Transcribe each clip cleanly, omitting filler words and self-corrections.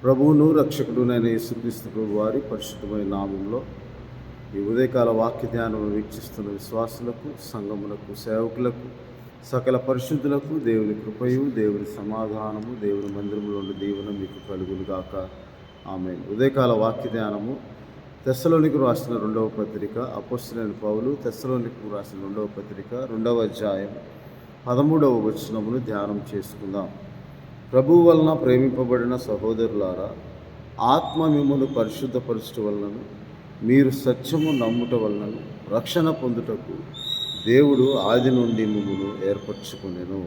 ప్రభువును రక్షకుడునైన యేసుక్రీస్తు ప్రభు వారి పరిశుద్ధమైన నామంలో ఈ ఉదయకాల వాక్య ధ్యానం వీక్షిస్తున్న విశ్వాసులకు, సంఘములకు, సేవకులకు, సకల పరిశుద్ధులకు దేవుని కృపయు, దేవుని సమాధానము, దేవుని మందిరంలో ఉండే దీవెన మీకు కలుగునుగాక. ఆమేన్. ఉదయకాల వాక్య ధ్యానము తెస్సలోనికు రాసిన 2వ పత్రిక, అపోస్తలుడైన పౌలు తెస్సలోనికు రాసిన 2వ పత్రిక 2వ అధ్యాయం 13వ వచనమును ధ్యానం చేసుకుందాం. ప్రభువు వలన ప్రేమింపబడిన సహోదరులారా, ఆత్మ మిమ్మల్ని పరిశుద్ధపరచుట వలనను మీరు సత్యము నమ్ముట వలనను రక్షణ పొందుటకు దేవుడు ఆది నుండి మిమ్మును ఏర్పరచుకొనెను.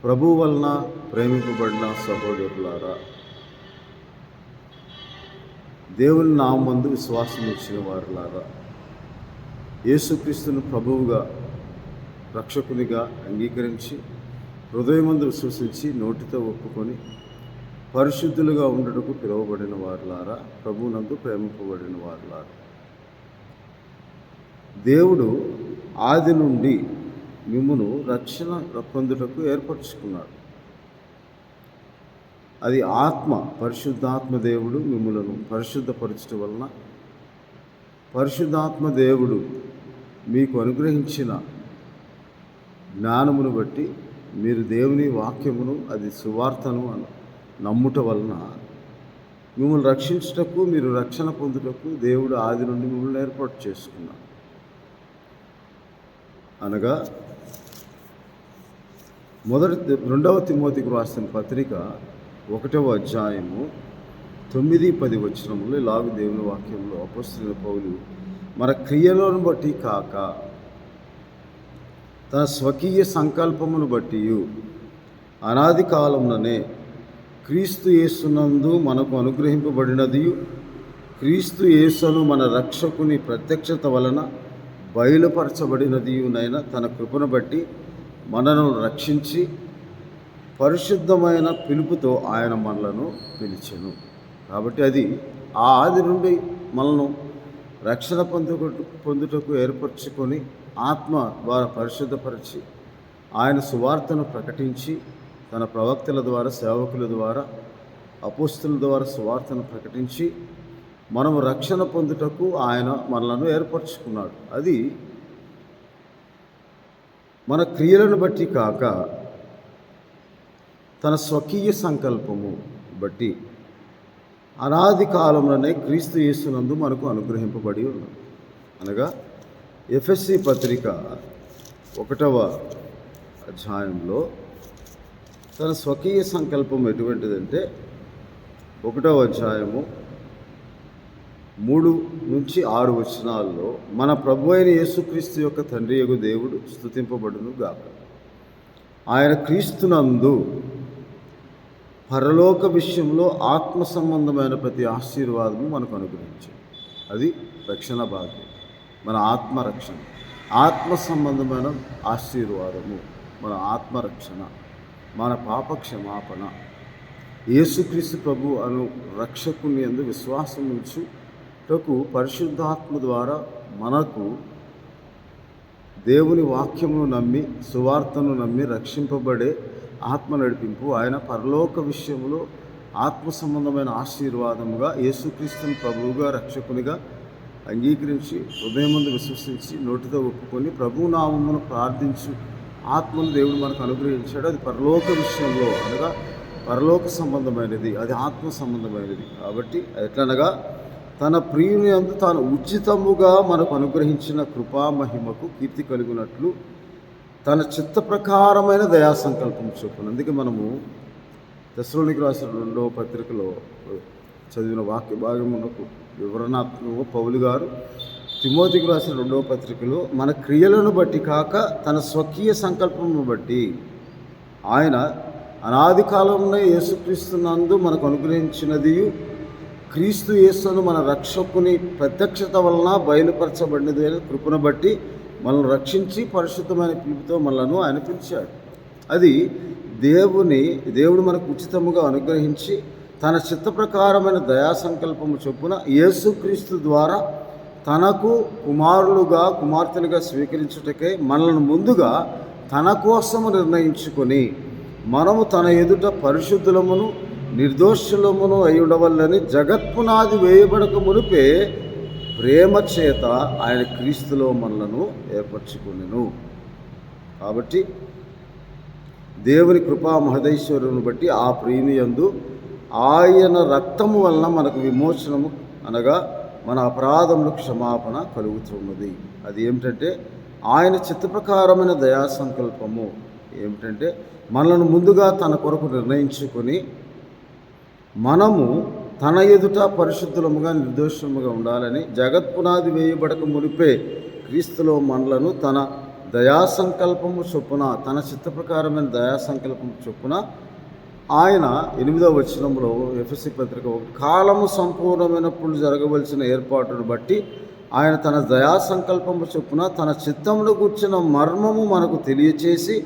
ప్రభువు వలన ప్రేమింపబడిన సహోదరులారా, దేవుని నామందు విశ్వాసం ఇచ్చిన వారులారా, యేసుక్రీస్తును ప్రభువుగా రక్షకునిగా అంగీకరించి హృదయమందు విశ్వసించి నోటితో ఒప్పుకొని పరిశుద్ధులుగా ఉండటకు పిలువబడిన వారులారా, ప్రభువునందు ప్రేమింపబడిన వారులారా, దేవుడు ఆది నుండి మిమ్మును రక్షణ పొందుటకు ఏర్పరచుకున్నాడు. అది ఆత్మ, పరిశుద్ధాత్మ దేవుడు మిమ్ములను పరిశుద్ధపరచడం వలన, పరిశుద్ధాత్మ దేవుడు మీకు అనుగ్రహించిన జ్ఞానమును బట్టి మీరు దేవుని వాక్యమును, అది సువార్తను నమ్ముట వలన మిమ్మల్ని రక్షించుటకు, మీరు రక్షణ పొందుటకు దేవుడు ఆది నుండి మిమ్మల్ని ఏర్పాటు చేసుకున్నాడు. అనగా 2వ తిమోతికి రాసిన పత్రిక 1వ అధ్యాయము 9-10 వచనములు ఇలాగ దేవుని వాక్యంలో అపోస్తలుడైన పౌలు మన క్రియలను బట్టి కాక తన స్వకీయ సంకల్పమును బట్టి అనాది కాలముననే క్రీస్తు యేసునందు మనకు అనుగ్రహింపబడినదియు, క్రీస్తు యేసును మన రక్షకుని ప్రత్యక్షత వలన బయలుపరచబడినదియునైన తన కృపను బట్టి మనను రక్షించి పరిశుద్ధమైన పిలుపుతో ఆయన మనలను పిలిచెను. కాబట్టి అది ఆ ఆది నుండి మనను రక్షణ పొందుటకు ఏర్పరచుకొని ఆత్మ ద్వారా పరిశుద్ధపరిచి ఆయన సువార్తను ప్రకటించి తన ప్రవక్తల ద్వారా, సేవకుల ద్వారా, అపోస్తలుల ద్వారా సువార్తను ప్రకటించి మనము రక్షణ పొందుటకు ఆయన మనలను ఏర్పరచుకున్నాడు. అది మన క్రియలను బట్టి కాక తన స్వకీయ సంకల్పము బట్టి అనాది కాలంలోనే క్రీస్తు యేసునందు మనకు అనుగ్రహింపబడి ఉన్నది. అనగా ఎఫెసీ పత్రిక 1వ అధ్యాయంలో తన స్వకీయ సంకల్పం ఎటువంటిదంటే 1వ అధ్యాయము 3-6 వచనాల్లో మన ప్రభు అయిన యేసుక్రీస్తు యొక్క తండ్రి యగు దేవుడు స్తుతింపబడును గాక. ఆయన క్రీస్తునందు పరలోక విషయంలో ఆత్మ సంబంధమైన ప్రతి ఆశీర్వాదము మనకు అనుగ్రహించాడు. అది రక్షణ భాగ్యం, మన ఆత్మరక్షణ, ఆత్మ సంబంధమైన ఆశీర్వాదము, మన ఆత్మరక్షణ, మన పాప క్షమాపణ, యేసుక్రీస్తు ప్రభు అను రక్షకుని యందు విశ్వాసం ఉంచుటకు పరిశుద్ధాత్మ ద్వారా మనకు దేవుని వాక్యమును నమ్మి, సువార్తను నమ్మి రక్షింపబడే ఆత్మ నడిపింపు, ఆయన పరలోక విషయంలో ఆత్మ సంబంధమైన ఆశీర్వాదముగా యేసుక్రీస్తుని ప్రభువుగా రక్షకునిగా అంగీకరించి హృదయమందు విశ్వసించి నోటితో ఒప్పుకొని ప్రభు నామమును ప్రార్థించు ఆత్మను దేవుడు మనకు అనుగ్రహించాడు. అది పరలోక విషయంలో, అనగా పరలోక సంబంధమైనది, అది ఆత్మ సంబంధమైనది. కాబట్టి ఎట్లనగా తన ప్రియుని యందు తాను ఉచితముగా మనకు అనుగ్రహించిన కృపామహిమకు కీర్తి కలుగునట్లు తన చిత్త ప్రకారమైన దయా సంకల్పం చొప్పున. అందుకే మనము తెస్సలోనికు రాసిన 2వ పత్రికలో చదివిన వాక్య భాగమునకు వివరణాత్మకంగా పౌలు గారు తిమోతికి రాసిన 2వ పత్రికలో మన క్రియలను బట్టి కాక తన స్వకీయ సంకల్పమును బట్టి ఆయన అనాది కాలంలో యేసుక్రీస్తునందు మనకు అనుగ్రహించినది, క్రీస్తు యేసును మన రక్షకుని ప్రత్యక్షత వలన బయలుపరచబడినది అయిన కృపను బట్టి మనల్ని రక్షించి పరిశుద్ధమైన పిలుపుతో మనలను ఆయన పిలిచాడు. అది దేవుడు మనకు ఉచితముగా అనుగ్రహించి తన చిత్త ప్రకారమైన దయా సంకల్పము చొప్పున యేసుక్రీస్తు ద్వారా తనకు కుమారులుగా, కుమార్తెలుగా స్వీకరించుటకై మనల్ని ముందుగా తన కోసము నిర్ణయించుకొని మనము తన ఎదుట పరిశుద్ధులమును నిర్దోషులమును అయి ఉండవల్లని జగత్పునాది వేయబడక మునిపే ప్రేమ చేత ఆయన క్రీస్తులో మనలను ఏర్పరచుకునెను. కాబట్టి దేవుని కృపా మహదైశ్వర్యమును బట్టి ఆ ప్రియుని యందు ఆయన రక్తము వలన మనకు విమోచనము, అనగా మన అపరాధములకు క్షమాపణ కలుగుతున్నది. అది ఏమిటంటే ఆయన చిత్తప్రకారమైన దయా సంకల్పము. ఏమిటంటే మనల్ని ముందుగా తన కొరకు నిర్ణయించుకొని మనము తన ఎదుట పరిశుద్ధులముగా నిర్దోషముగా ఉండాలని జగత్పునాది వేయబడక మునిపే క్రీస్తులో మనలను తన దయాసంకల్పము చొప్పున, తన చిత్తప్రకారమైన దయాసంకల్పము చొప్పున ఆయన 8వ వచనంలో ఎఫెసీ పత్రిక 1 కాలము సంపూర్ణమైనప్పుడు జరగవలసిన ఏర్పాటును బట్టి ఆయన తన దయాసంకల్పము చొప్పున తన చిత్తమును కూర్చున్న మర్మము మనకు తెలియచేసి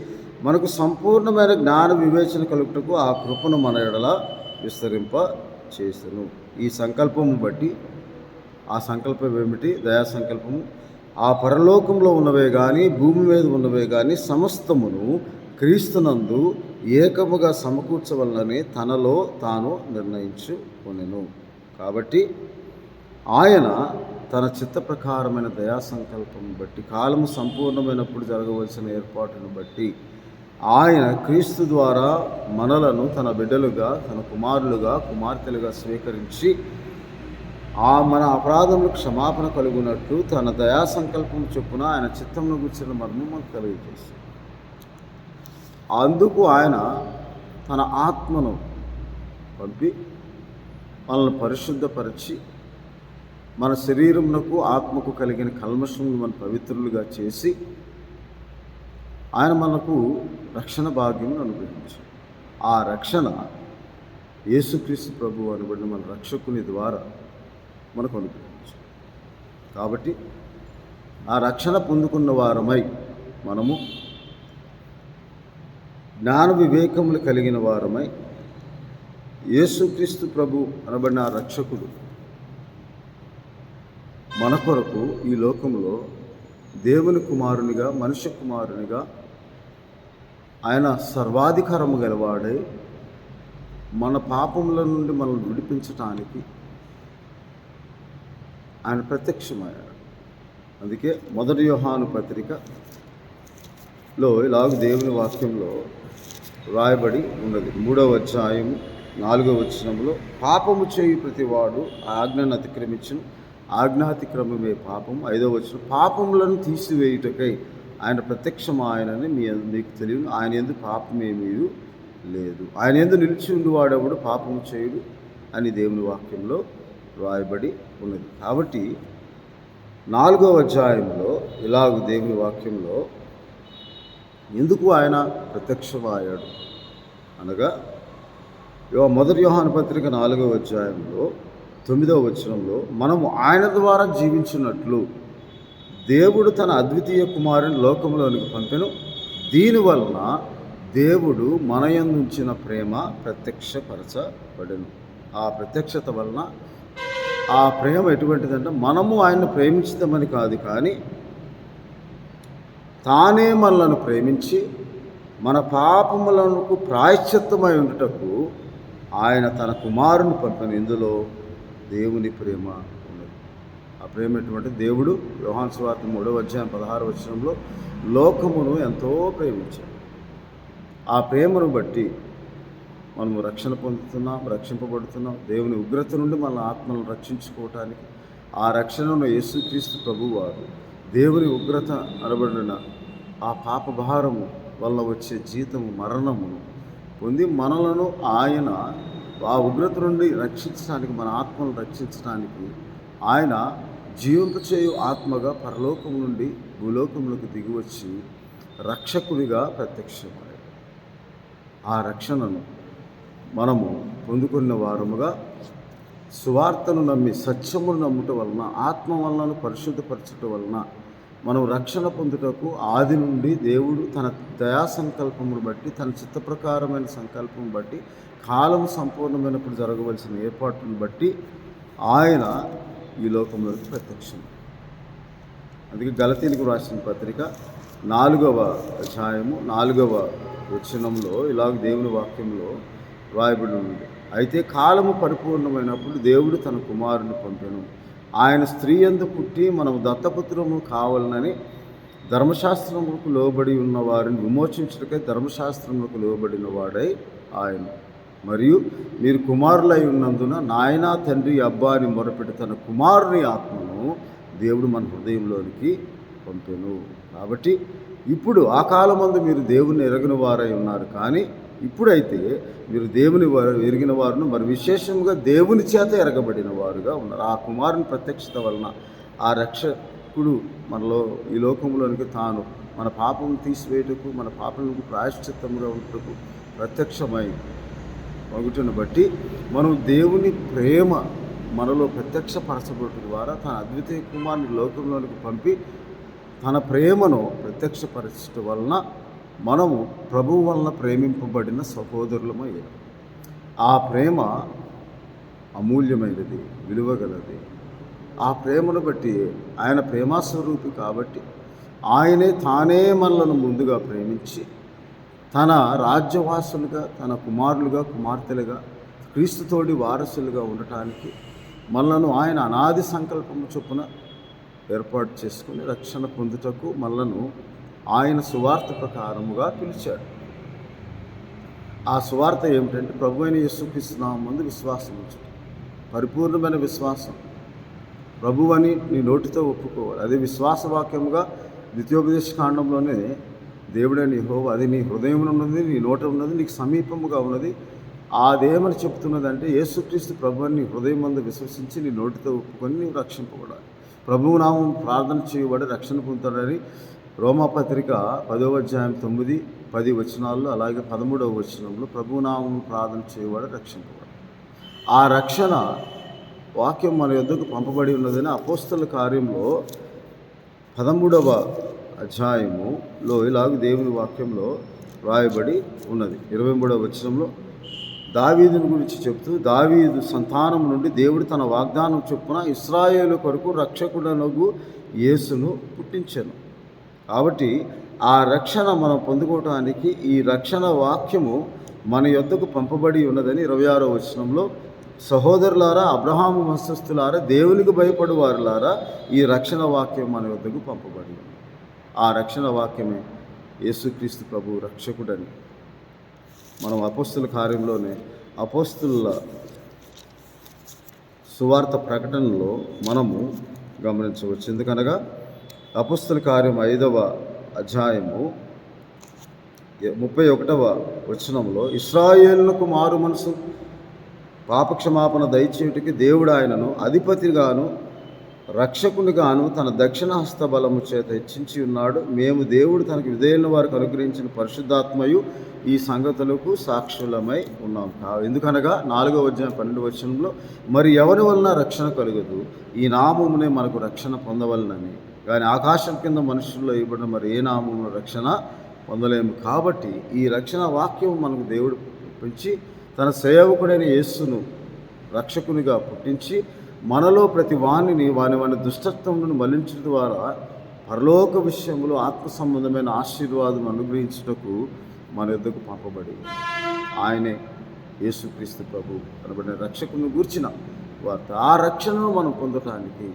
మనకు సంపూర్ణమైన జ్ఞాన వివేచన కలుగుటకు ఆ కృపను మన ఎడల విస్తరింప చేసెను. ఈ సంకల్పము బట్టి, ఆ సంకల్పం ఏమిటి? దయా సంకల్పము. ఆ పరలోకంలో ఉన్నవే కానీ భూమి మీద ఉన్నవే కానీ సమస్తమును క్రీస్తునందు ఏకముగా సమకూర్చవలనని తనలో తాను నిర్ణయించుకొనెను. కాబట్టి ఆయన తన చిత్త ప్రకారమైన దయా సంకల్పం బట్టి, కాలము సంపూర్ణమైనప్పుడు జరగవలసిన ఏర్పాటును బట్టి ఆయన క్రీస్తు ద్వారా మనలను తన బిడ్డలుగా, తన కుమారులుగా, కుమార్తెలుగా స్వీకరించి మన అపరాధములకు క్షమాపణ కలుగునట్టు తన దయా సంకల్పం చొప్పున ఆయన చిత్తమును గుర్చిన మర్మం మనకు కలిగజేస్తుంది. అందుకు ఆయన తన ఆత్మను పంపి మనల్ని పరిశుద్ధపరిచి మన శరీరమునకు ఆత్మకు కలిగిన కల్మషమును మన పవిత్రులుగా చేసి ఆయన మనకు రక్షణ భాగ్యం అనుగ్రహించారు. ఆ రక్షణ యేసుక్రీస్తు ప్రభువు అనబడిన మన రక్షకుని ద్వారా మనకు అనుగ్రహించారు. కాబట్టి ఆ రక్షణ పొందుకున్న వారమై మనము జ్ఞాన వివేకములు కలిగిన వారమై యేసుక్రీస్తు ప్రభు అనబడిన ఆ రక్షకుడు మన కొరకు ఈ లోకంలో దేవుని కుమారునిగా, మనుష్య కుమారునిగా ఆయన సర్వాధికారము గలవాడై మన పాపముల నుండి మనల్ని విడిపించటానికి ఆయన ప్రత్యక్షమయ్యాడు. అందుకే 1 యోహాను పత్రికలో ఇలాగ దేవుని వాక్యంలో రాయబడి ఉన్నది. 3వ అధ్యాయము 4వ వచనంలో పాపము చేయు ప్రతివాడు ఆజ్ఞను అతిక్రమించును, ఆజ్ఞాతిక్రమమే పాపము. 5వ వచనం పాపములను తీసివేయుటకై ఆయన ప్రత్యక్షమాయనని మీకు తెలియను, ఆయన యందు పాపమేమీ లేదు, ఆయన యందు నిలిచి ఉండివాడెవడు పాపము చేయుడు అని దేవుని వాక్యంలో రాయబడి ఉన్నది. కాబట్టి 4వ అధ్యాయంలో ఇలాగ దేవుని వాక్యంలో ఎందుకు ఆయన ప్రత్యక్షమయ్యాడు అనగా 1 యోహాను పత్రిక 4వ అధ్యాయంలో 9వ వచనంలో మనము ఆయన ద్వారా జీవించినట్లు దేవుడు తన అద్వితీయ కుమారుని లోకంలోనికి పంపెను, దీనివలన దేవుడు మన యందు ఉంచిన ప్రేమ ప్రత్యక్షపరచబడెను. ఆ ప్రత్యక్షత వలన ఆ ప్రేమ ఎటువంటిదంటే మనము ఆయన్ని ప్రేమించుదామని కాదు, కానీ తానే మనలను ప్రేమించి మన పాపములకు ప్రాయశ్చిత్తమై ఉండుటకు ఆయన తన కుమారుని పంపిన. ఇందులో దేవుని ప్రేమ ఉన్నది. ఆ ప్రేమ ఎటువంటి? దేవుడు యోహాను సువార్త 3వ అధ్యాయం 16వ వచనంలో లోకమును ఎంతో ప్రేమించాడు. ఆ ప్రేమను బట్టి మనము రక్షణ పొందుతున్నాం, రక్షింపబడుతున్నాం. దేవుని ఉగ్రత నుండి మన ఆత్మలను రక్షించుకోవటానికి ఆ రక్షణను యేసుక్రీస్తు ప్రభువారు దేవుని ఉగ్రత అనబడిన ఆ పాపభారము వల్ల వచ్చే జీతము మరణమును పొంది మనలను ఆయన ఆ ఉగ్రత నుండి రక్షించడానికి, మన ఆత్మను రక్షించడానికి ఆయన జీవింపచేయు ఆత్మగా పరలోకం నుండి భూలోకంలోకి దిగివచ్చి రక్షకుడిగా ప్రత్యక్షమయ్యాడు. ఆ రక్షణను మనము పొందుకున్న వారముగా సువార్తను నమ్మి సత్యమును నమ్ముట వలన, ఆత్మ వలన పరిశుద్ధపరచటం వలన మనం రక్షణ పొందుటకు ఆది నుండి దేవుడు తన దయా సంకల్పమును బట్టి, తన చిత్తప్రకారమైన సంకల్పం బట్టి, కాలం సంపూర్ణమైనప్పుడు జరగవలసిన ఏర్పాటును బట్టి ఆయన ఈ లోకంలోకి ప్రత్యక్షం. అందుకే గలతీలకు రాసిన పత్రిక 4వ అధ్యాయము 4వ వచనంలో ఇలాగ దేవుని వాక్యంలో రాయబడి ఉంది. అయితే కాలము పరిపూర్ణమైనప్పుడు దేవుడు తన కుమారుని పంపెను. ఆయన స్త్రీ యందు పుట్టి మనం దత్తపుత్రము కావాలనని ధర్మశాస్త్రములకు లోబడి ఉన్న వారిని విమోచించుటకై ధర్మశాస్త్రములకు లోబడిన వాడై ఆయన. మరియు మీరు కుమారులై ఉన్నందున నాయన తండ్రి అబ్బా అని మొరపెట్టి తన కుమారుని ఆత్మను దేవుడు మన హృదయంలోనికి పంపెను. కాబట్టి ఇప్పుడు ఆ కాలమందు మీరు దేవుని ఎరగిన వారై ఉన్నారు, కానీ ఇప్పుడైతే మీరు దేవుని ఎరిగిన వారును, మరి విశేషంగా దేవుని చేత ఎరగబడిన వారుగా ఉన్నారు. ఆ కుమారుని ప్రత్యక్షత వలన ఆ రక్షకుడు మనలో ఈ లోకంలోనికి తాను మన పాపం తీసివేయటకు, మన పాపములకు ప్రాయశ్చిత్తముగా ఉంటుకు ప్రత్యక్షమై ఒకటిని బట్టి మనం దేవుని ప్రేమ మనలో ప్రత్యక్షపరచబడటం ద్వారా తన అద్వితీయ కుమారుని లోకంలోనికి పంపి తన ప్రేమను ప్రత్యక్షపరచడం వలన మనము ప్రభువు వలన ప్రేమింపబడిన సహోదరులమయ్యాం. ఆ ప్రేమ అమూల్యమైనది, విలువగలది. ఆ ప్రేమను బట్టి ఆయన ప్రేమాస్వరూపి కాబట్టి ఆయనే తానే మనలను ముందుగా ప్రేమించి తన రాజ్యవాసులుగా, తన కుమారులుగా, కుమార్తెలుగా, క్రీస్తుతోడి వారసులుగా ఉండటానికి మనలను ఆయన అనాది సంకల్పము చొప్పున ఏర్పాటు చేసుకుని రక్షణ పొందుటకు మనలను ఆయన సువార్త ప్రకారముగా పిలిచాడు. ఆ సువార్త ఏమిటంటే ప్రభు అయిన యేసుక్రీస్తు నామమునందు విశ్వాసం ఉంచడం, పరిపూర్ణమైన విశ్వాసం. ప్రభు అని నీ నోటితో ఒప్పుకోవాలి. అది విశ్వాసవాక్యముగా ద్వితీయోపదేశ కాండంలోనే దేవుడైన యెహోవా అది నీ హృదయంలో ఉన్నది, నీ నోట ఉన్నది, నీకు సమీపముగా ఉన్నది. అదేమని చెప్తున్నదంటే యేసుక్రీస్తు ప్రభువుని నీ హృదయం మందు విశ్వసించి నీ నోటితో ఒప్పుకొని నీవు రక్షింపబడాలి. ప్రభువు నామం ప్రార్థన చేయబడి రక్షణ పొందుతాడని రోమాపత్రిక 10వ అధ్యాయం 9, 10 వచనాల్లో, అలాగే 13వ వచనంలో ప్రభువు నామం ప్రార్థన చేయబడి రక్షింపబడాలి. ఆ రక్షణ వాక్యం మన యొద్దకు పంపబడి ఉన్నదని అపోస్తల కార్యంలో 13వ అధ్యాయములో ఇలాగ దేవుని వాక్యంలో రాయబడి ఉన్నది. 23వ వచనంలో దావీదుని గురించి చెప్తూ, దావీదు సంతానం నుండి దేవుడు తన వాగ్దానం చొప్పున ఇశ్రాయేలు కొరకు రక్షకుడనగు యేసును పుట్టించెను. కాబట్టి ఆ రక్షణ మనం పొందుకోవటానికి ఈ రక్షణ వాక్యము మన యొద్దకు పంపబడి ఉన్నదని 26వ వచనంలో, సహోదరులారా, అబ్రహాము వంశస్థులారా, దేవునికి భయపడు వారులారా, ఈ రక్షణ వాక్యం మన యొద్దకు పంపబడి ఉంది. ఆ రక్షణ వాక్యమే యేసుక్రీస్తు ప్రభు రక్షకుడని మనం అపోస్తుల కార్యంలోనే అపోస్తుల సువార్త ప్రకటనలో మనము గమనించవచ్చు. ఎందుకనగా అపోస్తుల కార్యం 5వ అధ్యాయము 31వ వచనంలో, ఇశ్రాయేలునకు మారు మనసు పాపక్షమాపణ దయచేయుటకి దేవుడు ఆయనను అధిపతిగాను రక్షకునిగాను తన దక్షిణ హస్త బలము చేత హెచ్చించి ఉన్నాడు. మేము దేవుడు తనకు విధేయుల వారికి అనుగ్రహించిన పరిశుద్ధాత్మయు ఈ సంగతులకు సాక్షులమై ఉన్నాం. ఎందుకనగా 4వ అధ్యాయం 12వ వచనంలో, మరి ఎవరి వలన రక్షణ కలుగదు, ఈ నామమునే మనకు రక్షణ పొందవలనని, కానీ ఆకాశం కింద మనుషుల్లో ఇవ్వబడిన మరి ఏ నామమున రక్షణ పొందలేము. కాబట్టి ఈ రక్షణ వాక్యం మనకు దేవుడు పెంచి తన సేవకుడైన యేసును రక్షకునిగా పుట్టించి మనలో ప్రతి వాణిని వాని దుష్టత్వం నుండి మళ్లించడం ద్వారా పరలోక విషయంలో ఆత్మ సంబంధమైన ఆశీర్వాదం అనుగ్రహించుటకు మన యొద్దకు పంపబడి ఆయనే యేసుక్రీస్తు ప్రభు అనబడిన రక్షకుని గూర్చిన వార్త. ఆ రక్షణను మనం పొందటానికి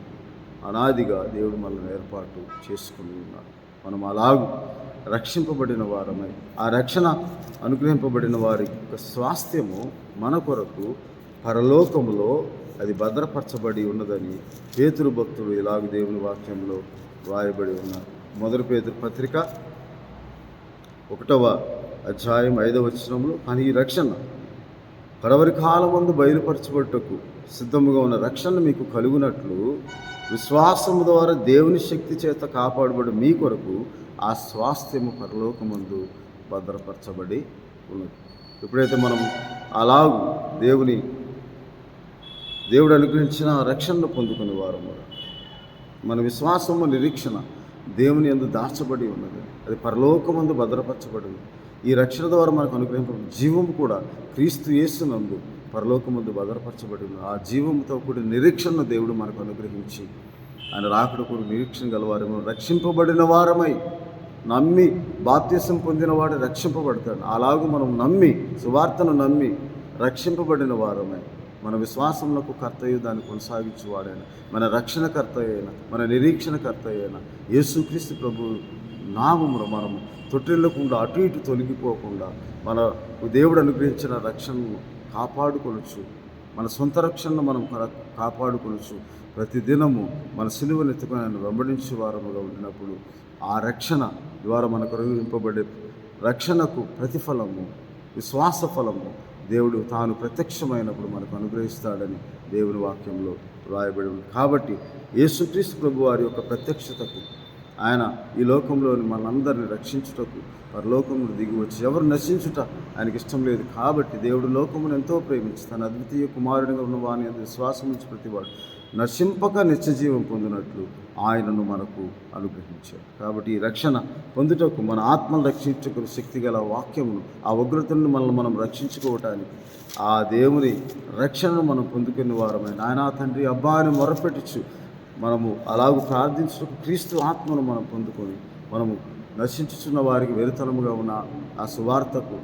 అనాదిగా దేవుడు మనల్ని ఏర్పాటు చేసుకుని ఉన్నాడు. మనం అలాగూ రక్షింపబడిన వారమై ఆ రక్షణ అనుగ్రహింపబడిన వారి యొక్క స్వాస్థ్యము మన కొరకు పరలోకములో అది భద్రపరచబడి ఉన్నదని పేతురు భక్తుడు ఇలాగ దేవుని వాక్యంలో రాయబడి ఉన్నారు. 1 పేతురు పత్రిక 1వ అధ్యాయం 5వ వచనంలో, కానీ ఈ రక్షణ కడవరి కాలమందు బయలుపరచబడుటకు సిద్ధముగా ఉన్న రక్షణ మీకు కలుగునట్లు విశ్వాసము ద్వారా దేవుని శక్తి చేత కాపాడబడి మీ కొరకు ఆ స్వాస్థ్యము పరలోకమందు భద్రపరచబడి ఉన్నది. ఎప్పుడైతే మనం అలాగూ దేవుడు అనుగ్రహించిన రక్షణను పొందుకునే వారు మన విశ్వాసము నిరీక్షణ దేవుని యందు దాచబడి ఉన్నది. అది పరలోకమందు భద్రపరచబడి ఉంది. ఈ రక్షణ ద్వారా మనకు అనుగ్రహింపబడిన జీవము కూడా క్రీస్తు యేసునందు పరలోకమందు భద్రపరచబడి ఉంది. ఆ జీవముతో కూడిన నిరీక్షణను దేవుడు మనకు అనుగ్రహించి ఆయన రాకడ కూడా నిరీక్షణ గలవారము రక్షింపబడిన వారమై నమ్మి బాప్తిసం పొందిన వాడు రక్షింపబడతాడు. అలాగూ మనం నమ్మి సువార్తను నమ్మి రక్షింపబడిన వారమై మన విశ్వాసంలో కర్తయ్య దాన్ని కొనసాగించేవాడైన మన రక్షణకర్త అయిన మన నిరీక్షణకర్త అయిన యేసుక్రీస్తు ప్రభు నామమును మనము తొట్టిల్లకుండా అటు ఇటు తొలగిపోకుండా మన దేవుడు అనుగ్రహించిన రక్షణను కాపాడుకొనొచ్చు, మన సొంత రక్షణను మనం కాపాడుకొనొచ్చు. ప్రతిదినము మన సిలువను ఎత్తుకొని ఆయన వెంబడించే వారముగా ఉండినప్పుడు ఆ రక్షణ ద్వారా మనకు అనుగ్రహింపబడే రక్షణకు ప్రతిఫలము విశ్వాస ఫలము దేవుడు తాను ప్రత్యక్షమైనప్పుడు మనకు అనుగ్రహిస్తాడని దేవుని వాక్యంలో వ్రాయబడి ఉంది. కాబట్టి యేసుక్రీస్తు ప్రభు వారి యొక్క ప్రత్యక్షతకు ఆయన ఈ లోకంలోని మనందరిని రక్షించుటకు పరలోకమును దిగి వచ్చి ఎవరు నశించుట ఆయనకి ఇష్టం లేదు. కాబట్టి దేవుడు లోకమును ఎంతో ప్రేమించి తన అద్వితీయ కుమారుడిగా ఉన్న వాని విశ్వాసం నుంచి ప్రతివాడు నశింపక నిత్యజీవం పొందినట్లు ఆయనను మనకు అనుగ్రహించాడు. కాబట్టి ఈ రక్షణ పొందుటకు మన ఆత్మను రక్షించుకు శక్తి గల వాక్యమును ఆ ఉగ్రతను మనం రక్షించుకోవటానికి ఆ దేవుని రక్షణను మనం పొందుకునే వారమైన ఆయన తండ్రి అబ్బా అని మొరపెట్టచ్చు మనము అలాగూ ప్రార్థించుటకు క్రీస్తు ఆత్మను మనం పొందుకొని మనము నశించుచున్న వారికి వెరితనముగా ఉన్న ఆ సువార్తకు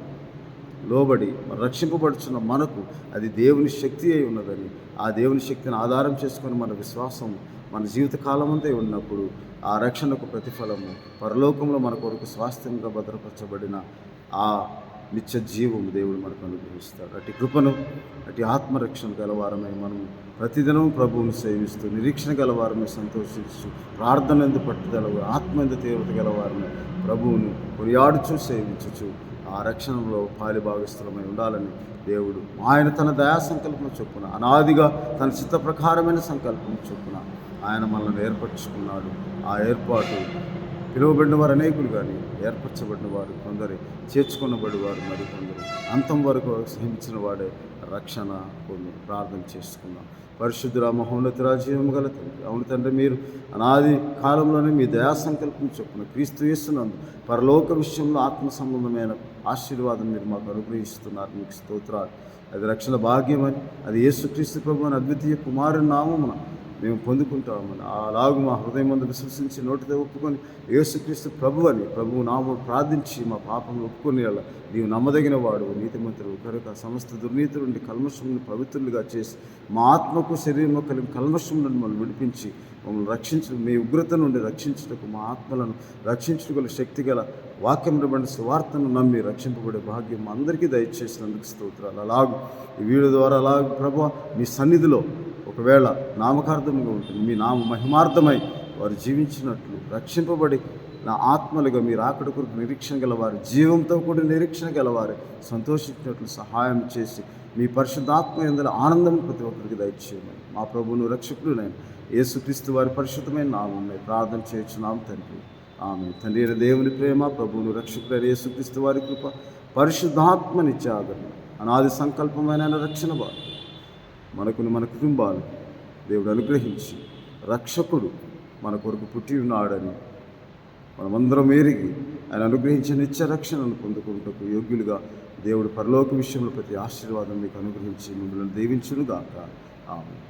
లోబడి రక్షింపబడుచున్న మనకు అది దేవుని శక్తి అయి ఉన్నదని ఆ దేవుని శక్తిని ఆధారం చేసుకొని మన విశ్వాసం మన జీవితకాలమంతా ఉన్నప్పుడు ఆ రక్షణకు ప్రతిఫలము పరలోకంలో మన కొరకు స్వాస్థ్యంగా భద్రపరచబడిన ఆ నిత్య జీవము దేవుడు మనకు అనుగ్రహిస్తాడు. అటు కృపను అటు ఆత్మరక్షణ గలవారమై మనం ప్రతిదినం ప్రభువుని సేవిస్తూ నిరీక్షణ గలవారమై సంతోషిస్తూ ప్రార్థన ఎందు పట్టుదల ఆత్మ ఎందు తీవ్రత గలవారమై ప్రభువును కొనియాడుచూ సేవించుచు ఆ రక్షణలో పాలిభాగస్థులమై ఉండాలని దేవుడు ఆయన తన దయా సంకల్పం చొప్పున అనాదిగా తన చిత్త ప్రకారమైన సంకల్పం చొప్పున ఆయన మనల్ని ఏర్పరచుకున్నాడు. ఆ ఏర్పాటు పిలువబడిన వారు అనేకులు కానీ ఏర్పరచబడిన వారు కొందరు, చేర్చుకున్నబడి వారు మరి కొందరు, అంతం వరకు సహించిన వాడే రక్షణ పొంది ప్రార్థన చేసుకున్నాం. పరిశుద్ధుల మహోన్నత రాజ్యము గల తండ్రి, అవును తండ్రి, మీరు అనాది కాలంలోనే మీ దయా సంకల్పం చొప్పున క్రీస్తు యేసునందు పరలోక విషయంలో ఆత్మ సంబంధమైన ఆశీర్వాదం మీరు మాకు అనుగ్రహిస్తున్నారు. మీకు స్తోత్రాలు. అది రక్షణ భాగ్యమని, అది యేసుక్రీస్తు ప్రభు అని అద్వితీయ కుమారుని నామమున మేము పొందుకుంటామని అలాగూ మా హృదయం ముందు విశ్వసించి నోటితో ఒప్పుకొని యేసుక్రీస్తు ప్రభు అని ప్రభువు నామం ప్రార్థించి మా పాపంలో ఒప్పుకొని అలా నీవు నమ్మదగిన వాడు నీతిమంతుడు కనుక సమస్త దుర్నీతి నుండి కల్మషమును పవిత్రులుగా చేసి మా ఆత్మకు శరీరంలో కలిగిన కల్మషం నుండి మమ్మల్ని విడిపించి మమ్మల్ని రక్షించు మీ ఉగ్రత నుండి రక్షించుటకు మా ఆత్మలను రక్షించుటగల శక్తి గల వాక్యం బడిన సువార్తను నమ్మి రక్షింపబడే భాగ్యం అందరికీ దయచేసినందుకు స్తోత్రాలు. అలాగూ ఈ వీడియో ద్వారా అలాగూ ప్రభు మీ సన్నిధిలో ఒకవేళ నామకార్థంగా ఉంటుంది మీ నామ మహిమార్థమై వారు జీవించినట్లు రక్షింపబడి నా ఆత్మలుగా మీరు ఆకడ కొరకు నిరీక్షణ గలవారు జీవంతో కూడా నిరీక్షణ గలవారు సంతోషించినట్లు సహాయం చేసి మీ పరిశుద్ధాత్మ ఎందులో ఆనందం ప్రతి ఒక్కరికి దయచేయమని మా ప్రభువును రక్షకుడునైన యేసుక్రీస్తు వారి పరిశుద్ధమైన నామమున ప్రార్థన చేయుచున్నాం తండ్రి. ఆమె తండ్రి అయిన దేవుని ప్రేమ, ప్రభువును రక్షకుడైన యేసుక్రీస్తు వారి కృప, పరిశుద్ధాత్మ నిత్యాదరణ, అనాది సంకల్పమైన రక్షణ వారు మనకుని మన కుటుంబాలు దేవుడు అనుగ్రహించి రక్షకుడు మన కొరకు పుట్టి ఉన్నాడని మనమందరం ఎరిగి ఆయన అనుగ్రహించిన నిత్య రక్షణను పొందుకుంటూ యోగ్యులుగా దేవుడు పరలోక విషయంలో ప్రతి ఆశీర్వాదం మీకు అనుగ్రహించి మిమ్మల్ని దీవించునుగాక. ఆమేన్.